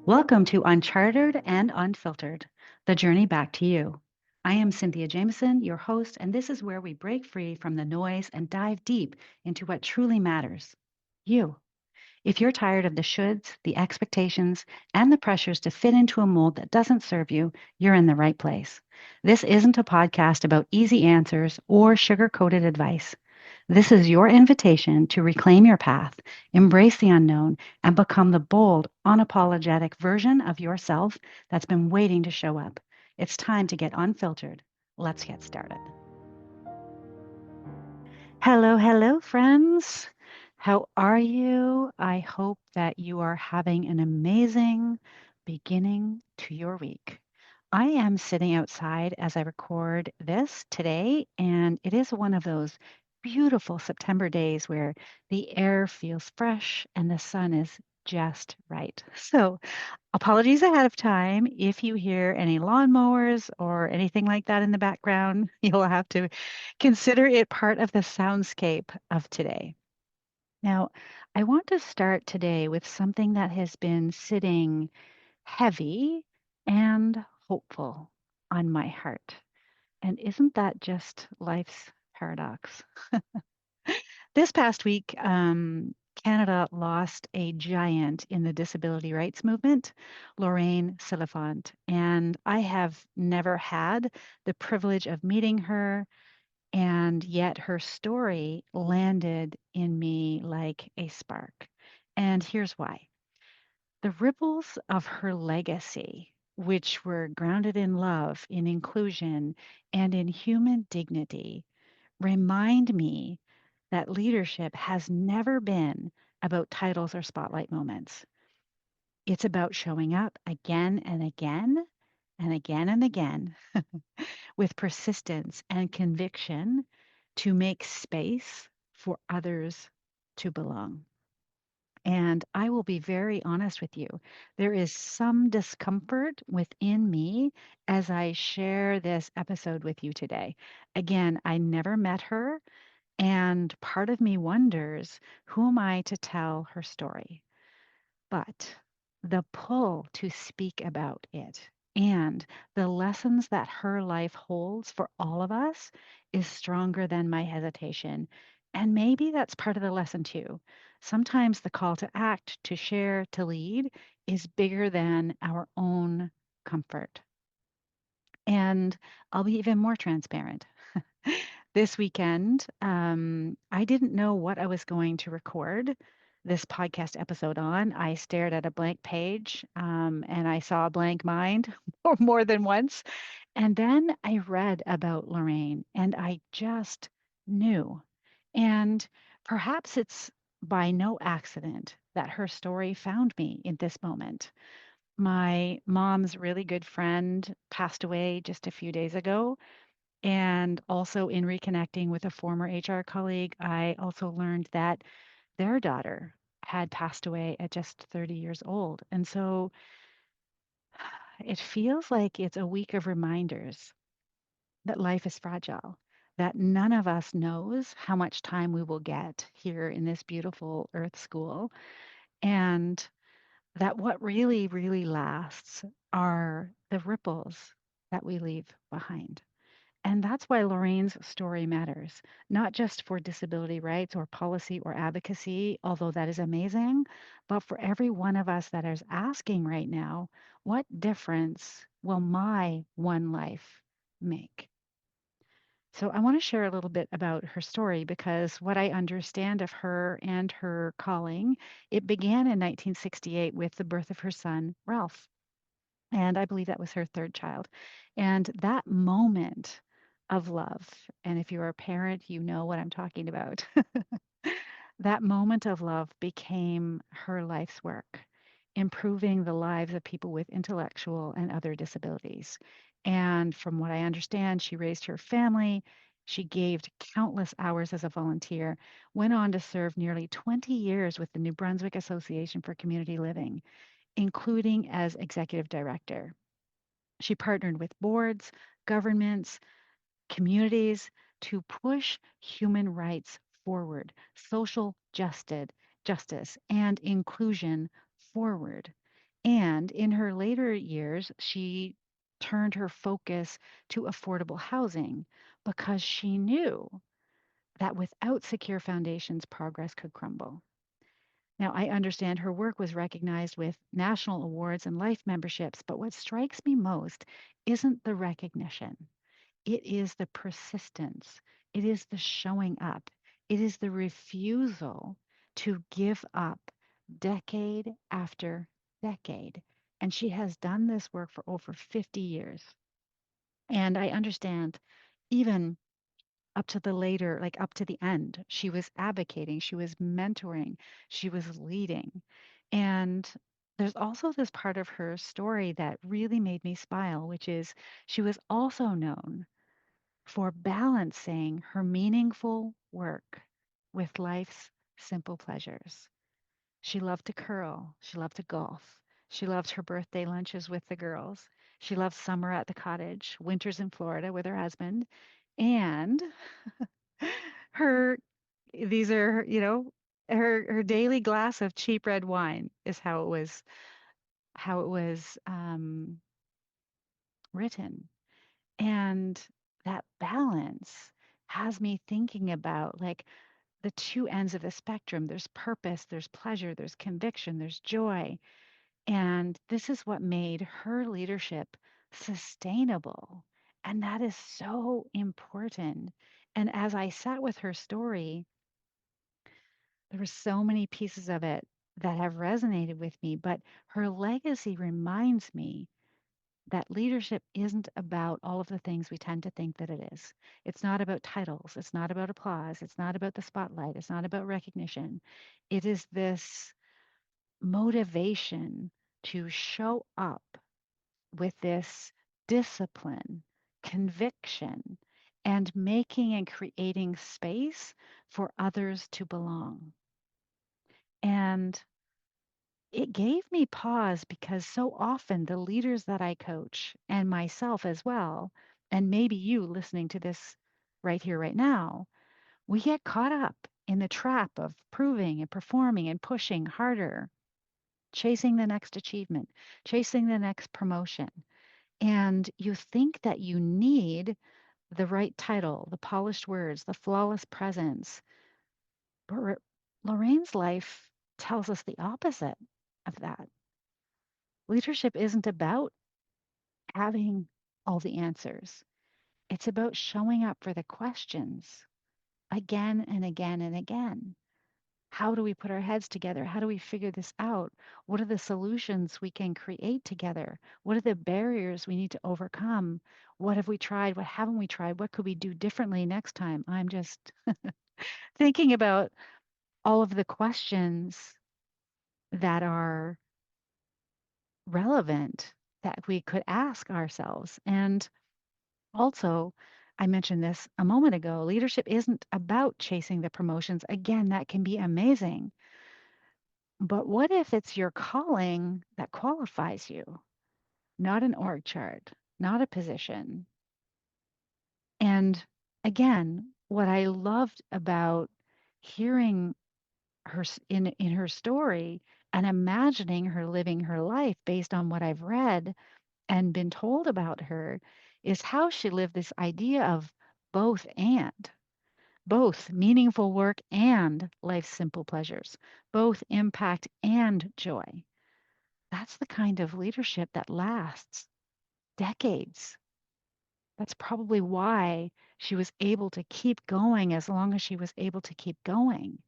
Welcome to Uncharted and Unfiltered, the journey back to you. I am Cynthia Jameson, your host, and this is where we break free from the noise and dive deep into what truly matters you. If you're tired of the shoulds, the expectations, and the pressures to fit into a mold that doesn't serve you, you're in the right place. This isn't a podcast about easy answers or sugar coated advice. This is your invitation to reclaim your path, embrace the unknown, and become the bold, unapologetic version of yourself that's been waiting to show up. It's time to get unfiltered. Let's get started. Hello, hello, friends. How are you? I hope that you are having an amazing beginning to your week. I am sitting outside as I record this today, and it is one of those beautiful September days where the air feels fresh and the sun is just right. So, apologies ahead of time if you hear any lawnmowers or anything like that in the background. You'll have to consider it part of the soundscape of today. Now, I want to start today with something that has been sitting heavy and hopeful on my heart. And isn't that just life's paradox? This past week, Canada lost a giant in the disability rights movement, Lorraine, and I have never had the privilege of meeting her, and yet her story landed in me like a spark. And here's why. The ripples of her legacy, which were grounded in love, in inclusion, and in human dignity, remind me that leadership has never been about titles or spotlight moments. It's about showing up again and again and again and again with persistence and conviction to make space for others to belong. And I will be very honest with you. There is some discomfort within me as I share this episode with you today. Again, I never met her. And part of me wonders, who am I to tell her story? But the pull to speak about it and the lessons that her life holds for all of us is stronger than my hesitation. And maybe that's part of the lesson too. Sometimes the call to act, to share, to lead is bigger than our own comfort. And I'll be even more transparent. This weekend, I didn't know what I was going to record this podcast episode on. I stared at a blank page and I saw a blank mind more than once. And then I read about Lorraine and I just knew. And perhaps it's by no accident that her story found me in this moment. My mom's really good friend passed away just a few days ago, and also in reconnecting with a former HR colleague, I also learned that their daughter had passed away at just 30 years old. And so it feels like it's a week of reminders that life is fragile, that none of us knows how much time we will get here in this beautiful earth school, and that what really, really lasts are the ripples that we leave behind. And that's why Lorraine's story matters, not just for disability rights or policy or advocacy, although that is amazing, but for every one of us that is asking right now, what difference will my one life make? So I want to share a little bit about her story because what I understand of her and her calling, it began in 1968 with the birth of her son, Ralph. And I believe that was her third child. And that moment of love, and if you're a parent, you know what I'm talking about. That moment of love became her life's work, improving the lives of people with intellectual and other disabilities. And from what I understand, she raised her family. She gave countless hours as a volunteer, went on to serve nearly 20 years with the New Brunswick Association for Community Living, including as executive director. She partnered with boards, governments, communities to push human rights forward, social justice and inclusion forward. And in her later years, she turned her focus to affordable housing because she knew that without secure foundations, progress could crumble. Now, I understand her work was recognized with national awards and life memberships, but what strikes me most isn't the recognition. It is the persistence. It is the showing up. It is the refusal to give up decade after decade. And she has done this work for over 50 years. And I understand even up to the later, like up to the end, she was advocating, she was mentoring, she was leading. And there's also this part of her story that really made me smile, which is she was also known for balancing her meaningful work with life's simple pleasures. She loved to curl, she loved to golf, she loved her birthday lunches with the girls, she loved summer at the cottage, winters in Florida with her husband, and her these are, her daily glass of cheap red wine is how it was written. And that balance has me thinking about like the two ends of the spectrum. There's purpose, there's pleasure, there's conviction, there's joy. And this is what made her leadership sustainable. And that is so important. And as I sat with her story, there were so many pieces of it that have resonated with me, but her legacy reminds me that leadership isn't about all of the things we tend to think that it is. It's not about titles. It's not about applause. It's not about the spotlight. It's not about recognition. It is this motivation to show up with this discipline, conviction, and making and creating space for others to belong. And it gave me pause because so often the leaders that I coach and myself as well, and maybe you listening to this right here, right now, we get caught up in the trap of proving and performing and pushing harder, chasing the next achievement, chasing the next promotion. And you think that you need the right title, the polished words, the flawless presence. But Lorraine's life tells us the opposite of that. Leadership isn't about having all the answers. It's about showing up for the questions again and again and again. How do we put our heads together? How do we figure this out? What are the solutions we can create together? What are the barriers we need to overcome? What have we tried? What haven't we tried? What could we do differently next time? I'm just thinking about all of the questions that are relevant that we could ask ourselves. And also, I mentioned this a moment ago, leadership isn't about chasing the promotions. Again, that can be amazing. But what if it's your calling that qualifies you, not an org chart, not a position? And again, what I loved about hearing in her story and imagining her living her life based on what I've read and been told about her is how she lived this idea of both and both meaningful work and life's simple pleasures, both impact and joy. That's the kind of leadership that lasts decades. That's probably why she was able to keep going as long as she was able to keep going.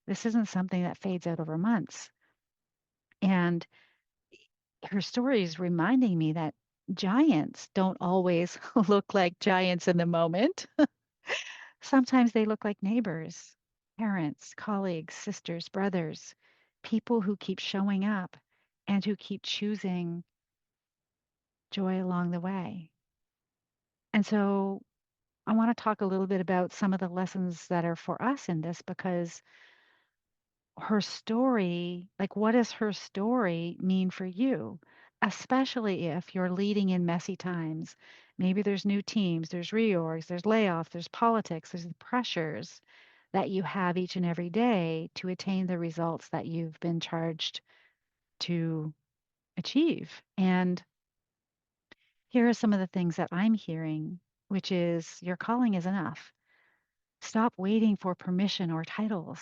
This isn't something that fades out over months. And her story is reminding me that giants don't always look like giants in the moment. Sometimes they look like neighbors, parents, colleagues, sisters, brothers, people who keep showing up and who keep choosing joy along the way. And so I want to talk a little bit about some of the lessons that are for us in this because her story, like what does her story mean for you? Especially if you're leading in messy times. Maybe there's new teams, there's reorgs, there's layoffs, there's politics, there's the pressures that you have each and every day to attain the results that you've been charged to achieve. And here are some of the things that I'm hearing, which is your calling is enough. Stop waiting for permission or titles.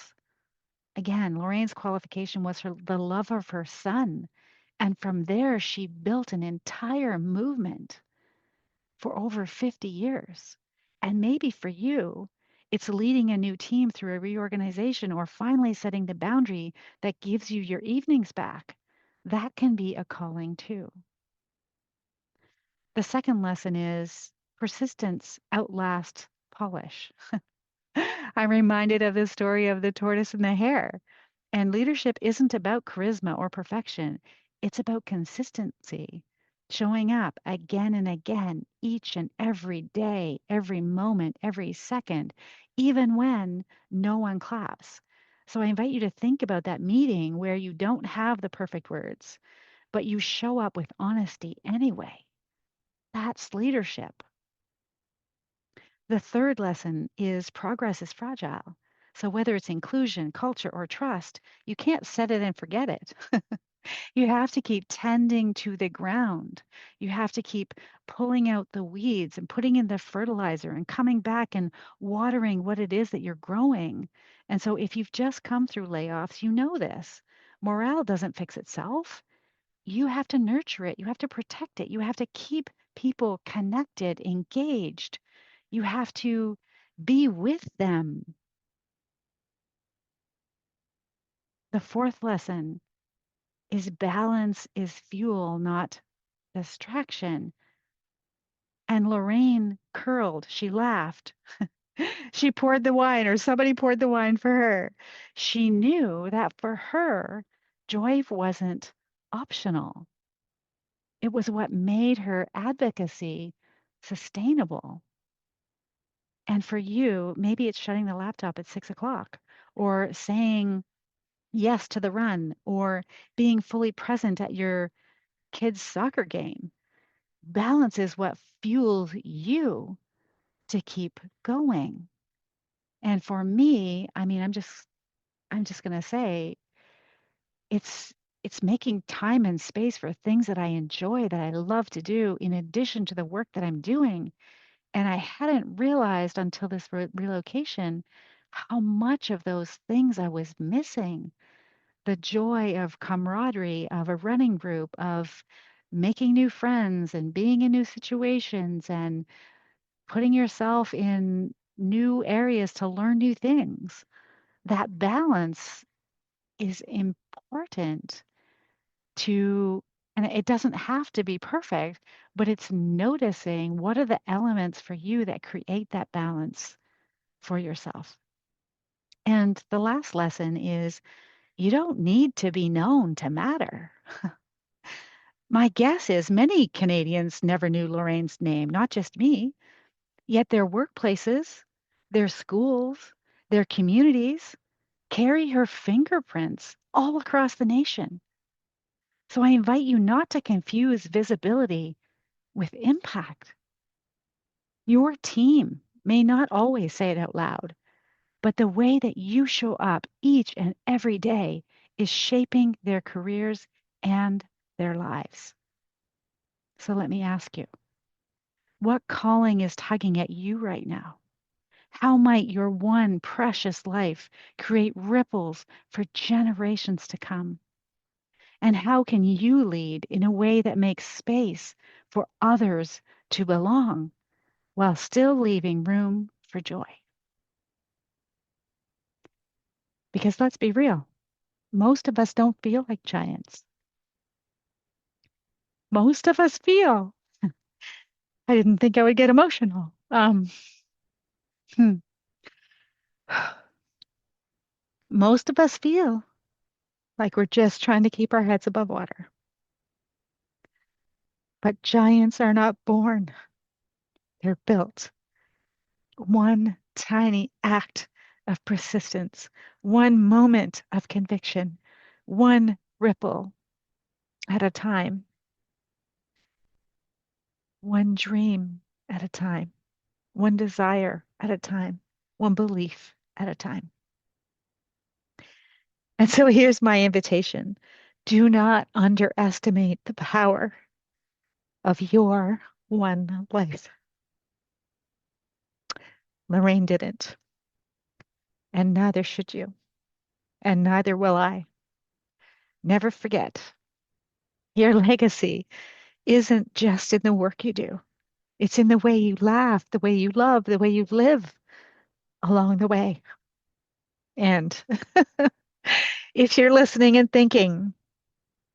Again, Lorraine's qualification was the love of her son. And from there, she built an entire movement for over 50 years. And maybe for you, it's leading a new team through a reorganization or finally setting the boundary that gives you your evenings back. That can be a calling too. The second lesson is persistence outlasts polish. I'm reminded of the story of the tortoise and the hare. And leadership isn't about charisma or perfection, it's about consistency, showing up again and again, each and every day, every moment, every second, even when no one claps. So I invite you to think about that meeting where you don't have the perfect words, but you show up with honesty anyway. That's leadership. The third lesson is progress is fragile. So whether it's inclusion, culture, or trust, you can't set it and forget it. You have to keep tending to the ground. You have to keep pulling out the weeds and putting in the fertilizer and coming back and watering what it is that you're growing. And so if you've just come through layoffs, you know this. Morale doesn't fix itself. You have to nurture it. You have to protect it. You have to keep people connected, engaged. You have to be with them. The fourth lesson is balance is fuel, not distraction. And Lorraine curled. She laughed. She poured the wine, or somebody poured the wine for her. She knew that for her, joy wasn't optional. It was what made her advocacy sustainable. And for you, maybe it's shutting the laptop at 6 o'clock or saying yes to the run or being fully present at your kid's soccer game. Balance is what fuels you to keep going. And for me, I mean, I'm just going to say it's it's making time and space for things that I enjoy, that I love to do in addition to the work that I'm doing. And I hadn't realized until this relocation how much of those things I was missing. The joy of camaraderie, of a running group, of making new friends and being in new situations and putting yourself in new areas to learn new things. That balance is important to, and it doesn't have to be perfect, but it's noticing what are the elements for you that create that balance for yourself. And the last lesson is you don't need to be known to matter. My guess is many Canadians never knew Lorraine's name, not just me, yet their workplaces, their schools, their communities carry her fingerprints all across the nation. So I invite you not to confuse visibility with impact. Your team may not always say it out loud, but the way that you show up each and every day is shaping their careers and their lives. So let me ask you, what calling is tugging at you right now? How might your one precious life create ripples for generations to come? And how can you lead in a way that makes space for others to belong while still leaving room for joy? Because let's be real, most of us don't feel like giants. Most of us feel. I didn't think I would get emotional. Hmm. Most of us feel like we're just trying to keep our heads above water. But giants are not born, they're built. One tiny act of persistence, one moment of conviction, one ripple at a time, one dream at a time, one desire at a time, one belief at a time. And so here's my invitation. Do not underestimate the power of your one life. Lorraine didn't, and neither should you, and neither will I. Never forget, your legacy isn't just in the work you do. It's in the way you laugh, the way you love, the way you live along the way. And if you're listening and thinking,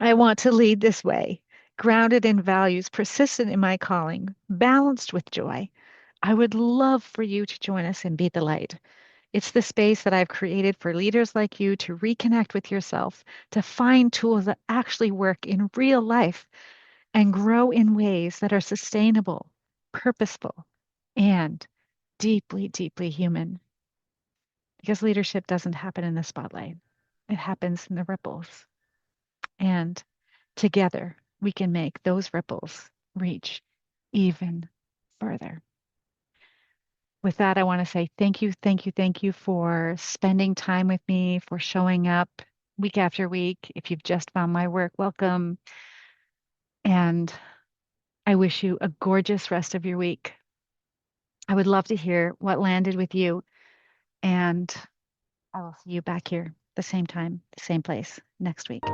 I want to lead this way, grounded in values, persistent in my calling, balanced with joy, I would love for you to join us and be the light. It's the space that I've created for leaders like you to reconnect with yourself, to find tools that actually work in real life and grow in ways that are sustainable, purposeful, and deeply, deeply human. Because leadership doesn't happen in the spotlight, it happens in the ripples. And together, we can make those ripples reach even further. With that, I want to say thank you, thank you, thank you for spending time with me, for showing up week after week. If you've just found my work, welcome. And I wish you a gorgeous rest of your week. I would love to hear what landed with you. And I will see you back here the same time, the same place next week.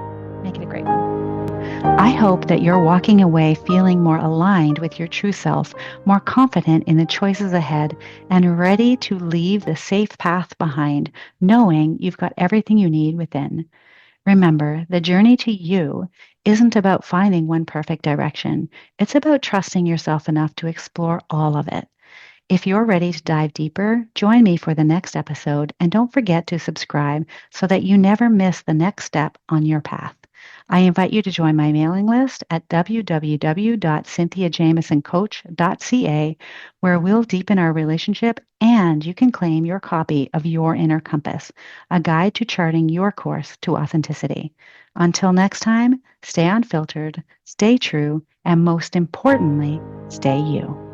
Make it a great one. I hope that you're walking away feeling more aligned with your true self, more confident in the choices ahead, and ready to leave the safe path behind, knowing you've got everything you need within. Remember, the journey to you isn't about finding one perfect direction. It's about trusting yourself enough to explore all of it. If you're ready to dive deeper, join me for the next episode and don't forget to subscribe so that you never miss the next step on your path. I invite you to join my mailing list at www.cynthiajamesoncoach.ca, where we'll deepen our relationship and you can claim your copy of Your Inner Compass, a guide to charting your course to authenticity. Until next time, stay unfiltered, stay true, and most importantly, stay you.